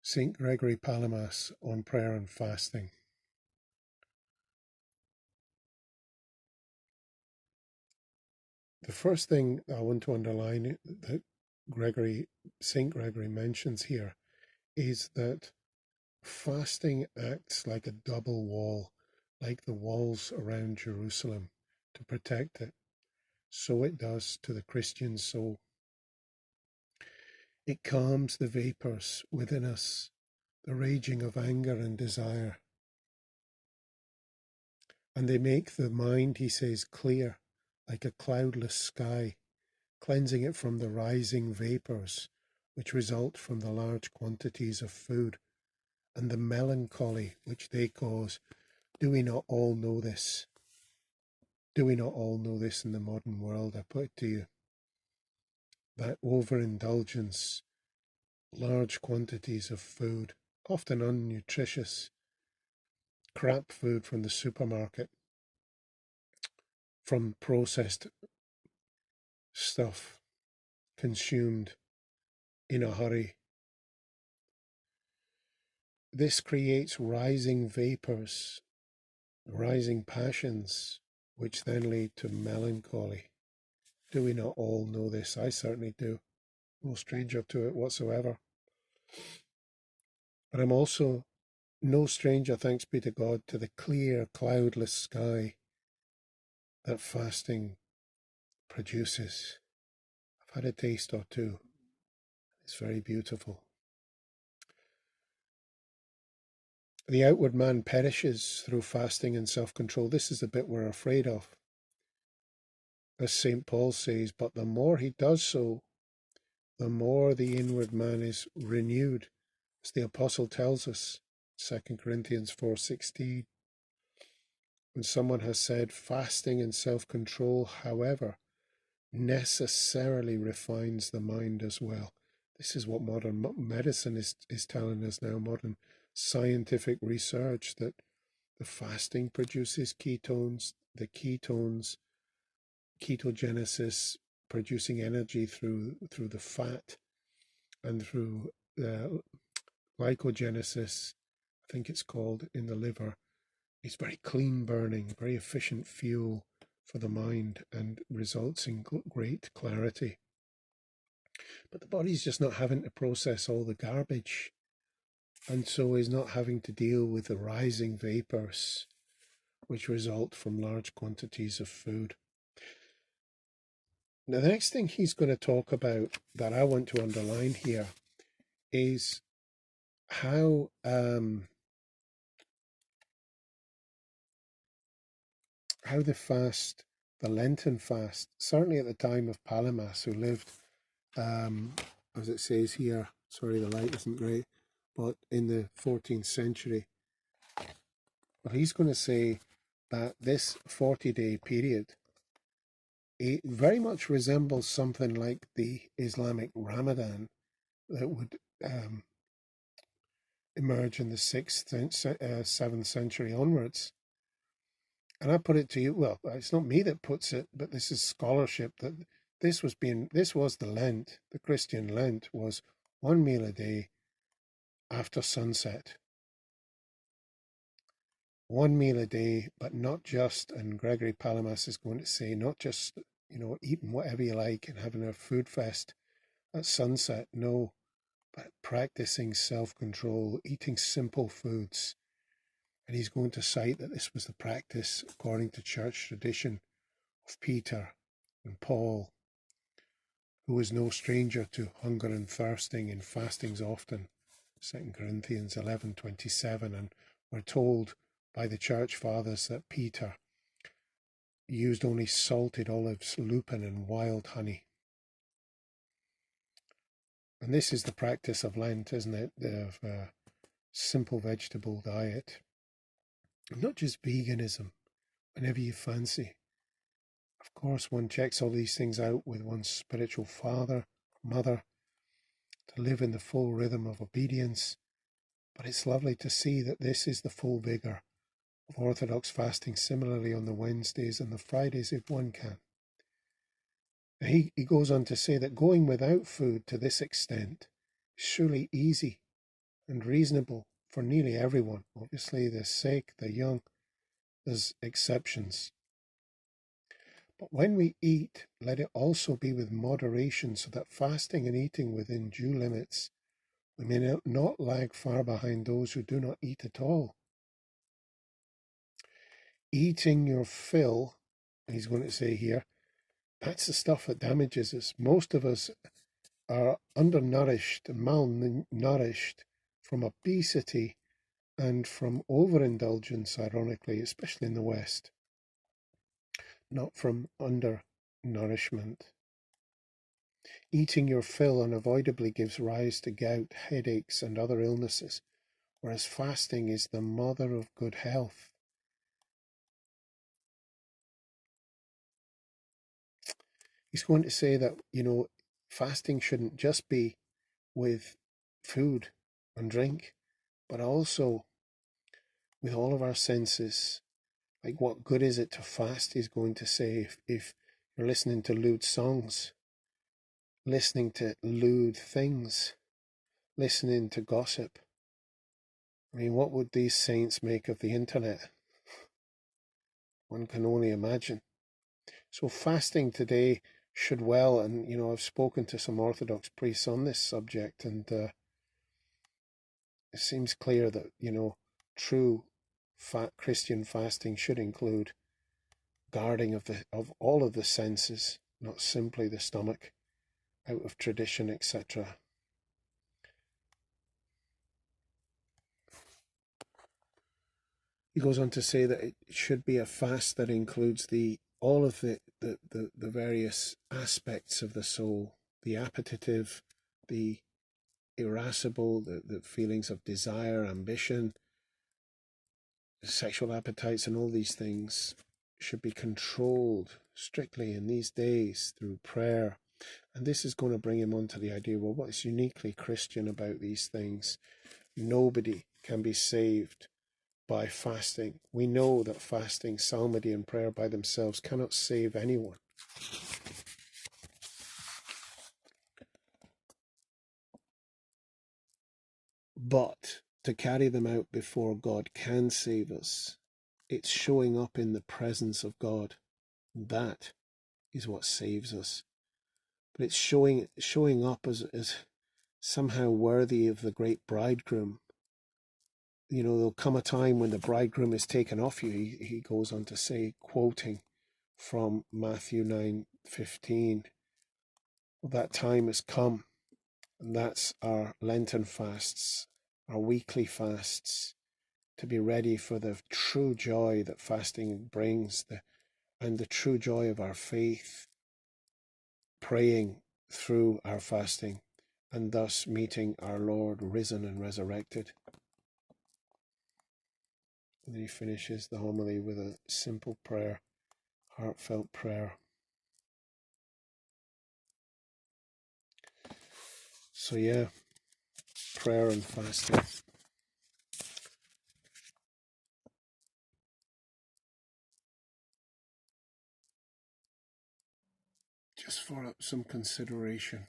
St. Gregory Palamas on prayer and fasting. The first thing I want to underline that St. Gregory mentions here is that fasting acts like a double wall, like the walls around Jerusalem to protect it. So it does to the Christian soul. It calms the vapors within us, the raging of anger and desire. And they make the mind, he says, clear, like a cloudless sky, cleansing it from the rising vapours which result from the large quantities of food and the melancholy which they cause. Do we not all know this? Do we not all know this in the modern world? I put it to you. That overindulgence, large quantities of food, often unnutritious, crap food from the supermarket, from processed stuff consumed in a hurry. This creates rising vapours, rising passions, which then lead to melancholy. Do we not all know this? I certainly do. No stranger to it whatsoever. But I'm also no stranger, thanks be to God, to the clear, cloudless sky that fasting produces. I've had a taste or two. It's very beautiful. The outward man perishes through fasting and self-control. This is the bit we're afraid of. As St. Paul says, but the more he does so, the more the inward man is renewed, as the apostle tells us, 2 Corinthians 4:16. When someone has said fasting and self-control, however, necessarily refines the mind as well. This is what modern medicine is telling us now, modern scientific research, that the fasting produces ketones, the ketogenesis, producing energy through the fat and through glycogenesis, I think it's called, in the liver. It's very clean burning, very efficient fuel for the mind and results in great clarity. But the body's just not having to process all the garbage, and so is not having to deal with the rising vapors which result from large quantities of food. Now, the next thing he's going to talk about that I want to underline here is how the fast, the Lenten fast, certainly at the time of Palamas, who lived, as it says here, sorry the light isn't great, but in the 14th century. But he's going to say that this 40-day period, it very much resembles something like the Islamic Ramadan that would emerge in the 6th, 7th century onwards. And I put it to you, well, it's not me that puts it, but this is scholarship, that this was the Lent, the Christian Lent was one meal a day after sunset. One meal a day, but not just, and Gregory Palamas is going to say, not just, eating whatever you like and having a food fest at sunset. No, but practicing self-control, eating simple foods. And he's going to cite that this was the practice, according to church tradition, of Peter and Paul, who was no stranger to hunger and thirsting and fastings often, 2 Corinthians 11:27, and we're told by the church fathers that Peter used only salted olives, lupin, and wild honey. And this is the practice of Lent, isn't it? Of simple vegetable diet. Not just veganism, whenever you fancy. Of course, one checks all these things out with one's spiritual father, mother, to live in the full rhythm of obedience. But it's lovely to see that this is the full vigour of Orthodox fasting, similarly on the Wednesdays and the Fridays, if one can. And he goes on to say that going without food to this extent is surely easy, and reasonable for nearly everyone. Obviously, the sick, the young, there's exceptions. But when we eat, let it also be with moderation, so that fasting and eating within due limits, we may not lag far behind those who do not eat at all. Eating your fill, he's going to say here, that's the stuff that damages us. Most of us are undernourished, malnourished from obesity and from overindulgence, ironically, especially in the West, not from undernourishment. Eating your fill unavoidably gives rise to gout, headaches, and other illnesses, whereas fasting is the mother of good health. He's going to say that, fasting shouldn't just be with food and drink, but also with all of our senses. Like, what good is it to fast, he's going to say, if you're listening to lewd songs, listening to lewd things, listening to gossip? I mean, what would these saints make of the internet? One can only imagine. So fasting today should well, and I've spoken to some Orthodox priests on this subject, and it seems clear that true Christian fasting should include guarding of all of the senses, not simply the stomach, out of tradition, etc. He goes on to say that it should be a fast that includes all of the various aspects of the soul, the appetitive, the irascible, the feelings of desire, ambition, sexual appetites, and all these things should be controlled strictly in these days through prayer. And this is going to bring him on to the idea, well, what is uniquely Christian about these things? Nobody can be saved by fasting. We know that fasting, psalmody, and prayer by themselves cannot save anyone. But to carry them out before God can save us. It's showing up in the presence of God. That is what saves us. But it's showing up as somehow worthy of the great bridegroom. There'll come a time when the bridegroom is taken off you. He goes on to say, quoting from Matthew 9:15, that time has come, and that's our Lenten fasts, our weekly fasts, to be ready for the true joy that fasting brings, and the true joy of our faith, praying through our fasting, and thus meeting our Lord risen and resurrected. And then he finishes the homily with a simple prayer, heartfelt prayer. So yeah, prayer and fasting. Just for some consideration.